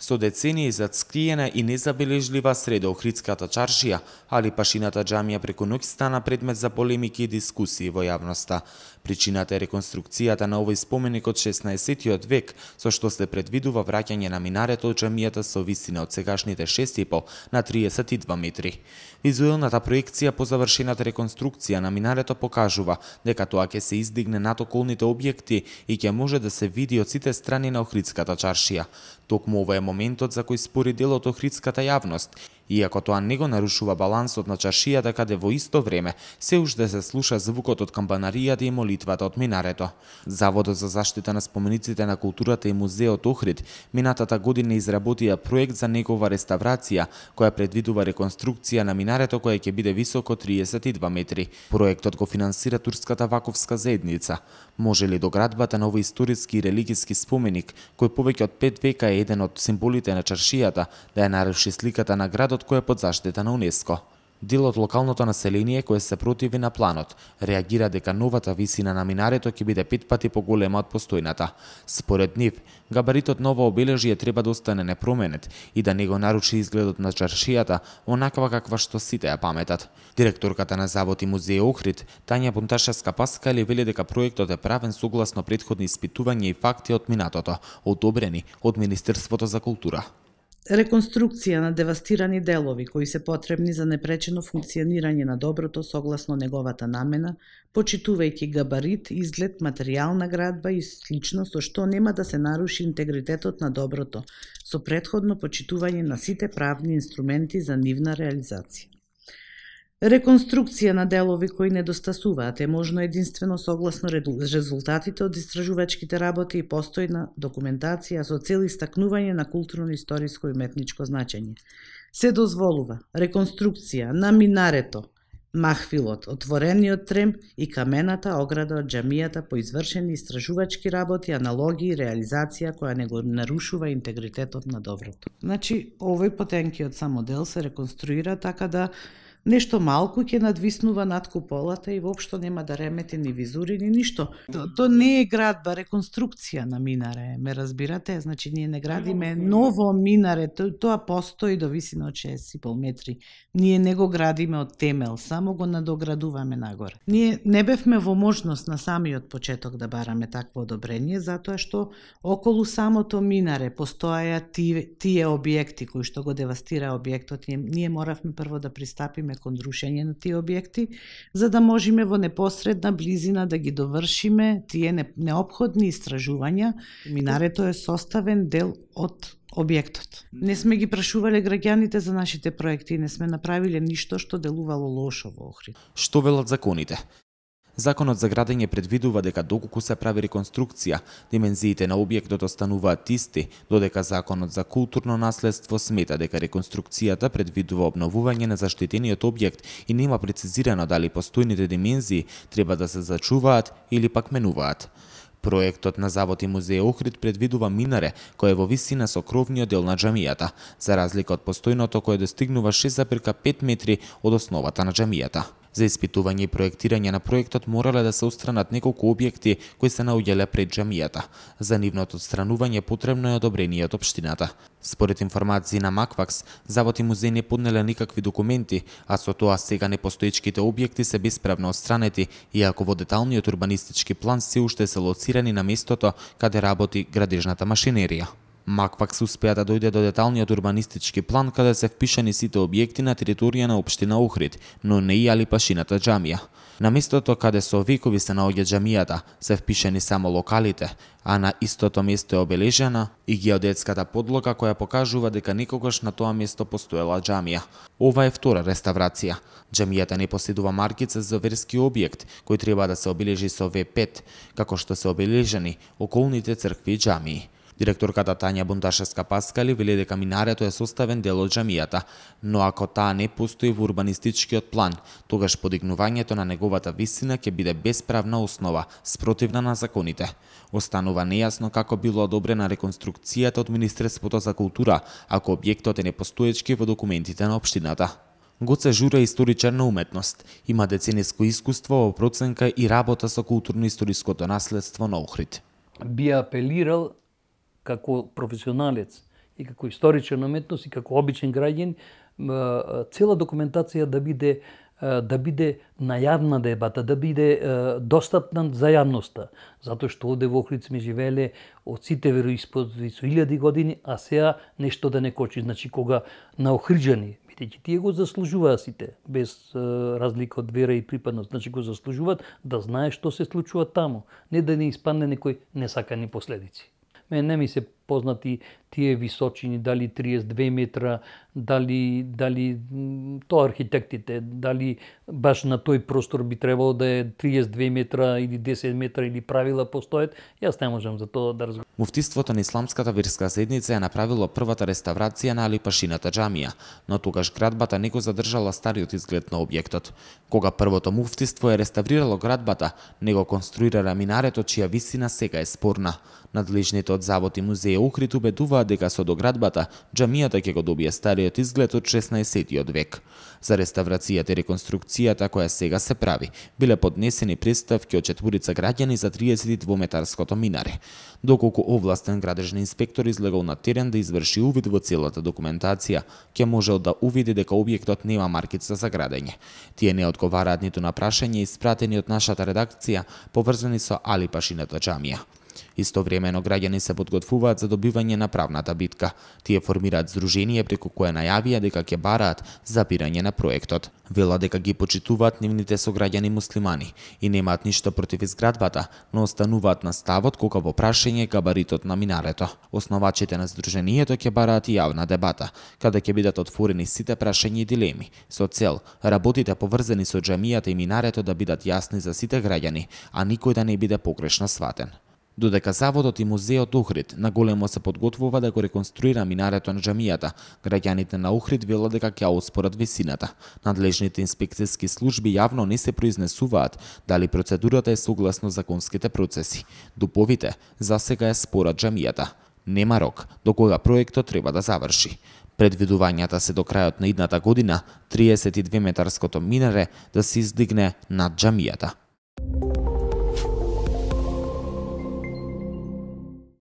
Со децении зацкриена и незабележлива среде Охридската чаршија, Али Пашината џамија преку ноќ стана предмет за полемики и дискусии во јавноста. Причината е реконструкцијата на овој споменик од 16 век, со што се предвидува враќање на минарето од џамијата со висина од сегашните 6,5 на 32 метри. Визуелната проекција по завршената реконструкција на минарето покажува дека тоа ќе се издигне над околните објекти и ќе може да се види од сите страни на Охридската чаршија. Токму ова е моментот за кој спори дел од охридската јавност, иако тоа не го нарушува балансот на чаршијата каде во исто време се уште се слуша звукот од камбанаријата и молитвата од минарето. Заводот за заштита на спомениците на културата и музеот Охрид минатата година изработија проект за негова реставрација, која предвидува реконструкција на минарето која ќе биде високо 32 метри. Проектот го финансира Турската ваковска заедница. Може ли доградбата на овој историски и религиски споменик, кој повеќе од 5 века е еден од символите на чаршијата, да ја наруши сликата на градот кој е под заштита на УНЕСКО? Дел од локалното население кое се противи на планот реагира дека новата висина на минарето ќе биде 5 пати поголема од постојната. Според нив, габаритот на ова обележје треба да остане непроменет и да не го наруши изгледот на чаршијата, онаква каква што сите ја паметат. Директорката на Завод и музеј Охрид, Тања Бунташевска-Паскали, вели дека проектот е правен согласно претходни испитувања и факти од минатото, одобрени од Министерството за култура. Реконструкција на девастирани делови кои се потребни за непречено функционирање на доброто согласно неговата намена, почитувајќи габарит, изглед, материјална градба и слично, со што нема да се наруши интегритетот на доброто, со претходно почитување на сите правни инструменти за нивна реализација. Реконструкција на делови кои недостасуваат е можно единствено согласно резултатите од истражувачките работи и постојна документација со цел истакнување на културно-историско и уметничко значење. Се дозволува реконструкција на минарето, махфилот, отворениот трем и камената ограда од џамијата по извршени истражувачки работи, аналогии и реализација која не го нарушува интегритетот на доброто. Значи, овој потенкиот само дел се реконструира така да нешто малку ќе надвиснува над куполата и воопшто нема да ремети ни визури ни ништо. То не е градба, реконструкција на минаре, ме разбирате? Значи ние не градиме ново минаре, тоа постои до висина од 6,5 метри. Ние не го градиме од темел, само го надоградуваме нагоре. Ние не бевме во можност на самиот почеток да бараме такво одобрение, затоа што околу самото минаре постоја тие објекти кои што го девастира објектот. Ние моравме прво да пристапиме кон рушење на тие објекти, за да можеме во непосредна близина да ги довршиме тие неопходни истражувања. Минарето е составен дел од објектот. Не сме ги прашувале граѓаните за нашите проекти и не сме направиле ништо што делувало лошо во Охрид. Што велат законите? Законот за градење предвидува дека доколку се прави реконструкција, димензиите на објектот остануваат исти, додека Законот за културно наследство смета дека реконструкцијата предвидува обновување на заштитениот објект и нема прецизирано дали постојните димензии треба да се зачуваат или пак менуваат. Проектот на Завод и музеј Охрид предвидува минаре кој е во висина со кровниот дел на џамијата, за разлика од постојното кое достигнува 6,5 метри од основата на џамијата. За испитување и проектирање на проектот морале да се отстранат неколку објекти кои се наоѓале пред џамијата. За нивното отстранување потребно е одобрение од општината. Според информации на Маквакс, Завод и музеј не поднеле никакви документи, а со тоа сега непостоечките објекти се бесправно отстранети, иако во деталниот урбанистички план се уште се лоцирани на местото каде работи градежната машинерија. Маквакс успеа да дојде до деталниот урбанистички план каде се впишани сите објекти на територија на општина Охрид, но не и Али Пашината џамија. На местото каде со векови се наоѓа џамијата, се впишани само локалите, а на истото место е обележена и геодетската подлога која покажува дека некогаш на тоа место постоела џамија. Ова е втора реставрација. Џамијата не поседува маркица за верски објект, кој треба да се обележи со В5, како што се обележени околните цркви и џамии. Директорката Тања Бунташевска-Паскали вели дека минарето е составен дел од џамијата, но ако таа не постои во урбанистичкиот план, тогаш подигнувањето на неговата висина ќе биде бесправна основа, спротивна на законите. Останува нејасно како било одобрена реконструкцијата од Министерството за култура, ако објектот е непостоечки во документите на општината. Гоце Жура е историчар на уметност. Има децениско искуство во проценка и работа со културно-историското наследство на Охрид. Би апелирал како професионалец и како историчен уметност и како обичен граѓанин, цела документација да биде на јавна дебата, да биде достапна за јавноста. Затоа што овде во Охрид сме живееле од сите вероисповеди со 1000 години, а сега нешто да не кочи. Значи, кога на охриджани, бидејќи тие го заслужуваат сите, без разлика од вера и припадност, значи го заслужуваат да знае што се случува таму, не да не испадне некои несакани последици. Мене не ми се познати тие височини, дали 32 метра, дали тоа архитектите, дали баш на тој простор би требало да е 32 метра или 10 метра или правила постојат. Јас не можам за тоа да разговарам. Муфтиството на Исламската верска заедница ја направило првата реставрација на Алипашината џамија, но тогаш градбата не го задржала стариот изглед на објектот. Кога првото муфтиство е реставрирало градбата, не го конструирала минаретот чија висина сега е спорна. Надлежните од Завод и музеј Охрид убедуваат дека со доградбата џамијата ќе го добие стариот изглед од 16 век. За реставрацијата и реконструкцијата која сега се прави, биле поднесени представки од 4 граѓани за 32-метарското минаре. Доколку овластен градежни инспектор излегол на терен да изврши увид во целата документација, ќе можел да увиди дека објектот нема маркица за градење. Тие не одговараат ниту на прашања испратени од нашата редакција поврзани со Алипашината џамија. Истовремено граѓани се подготвуваат за добивање на правната битка. Тие формираат здружение преку кое најавија дека ќе бараат запирање на проектот. Вела дека ги почитуваат нивните сограѓани муслимани и немаат ништо против изградбата, но остануваат на ставот кога во прашање габаритот на минарето. Основачите на здружението ќе бараат и јавна дебата, каде ќе бидат отворени сите прашања и дилеми, со цел работите поврзани со џамијата и минарето да бидат јасни за сите граѓани, а никој да не биде погрешно сватен. Додека Заводот и музеот Охрид наголемо се подготвува да го реконструира минарето на џамијата, граѓаните на Охрид велат дека ќе оспорат висината. Надлежните инспекцијски служби јавно не се произнесуваат дали процедурата е согласно законските процеси. Дуповите засега е спорат џамијата. Нема рок до кога проектот треба да заврши. Предвидувањата се до крајот на идната година 32-метарското минаре да се издигне над џамијата.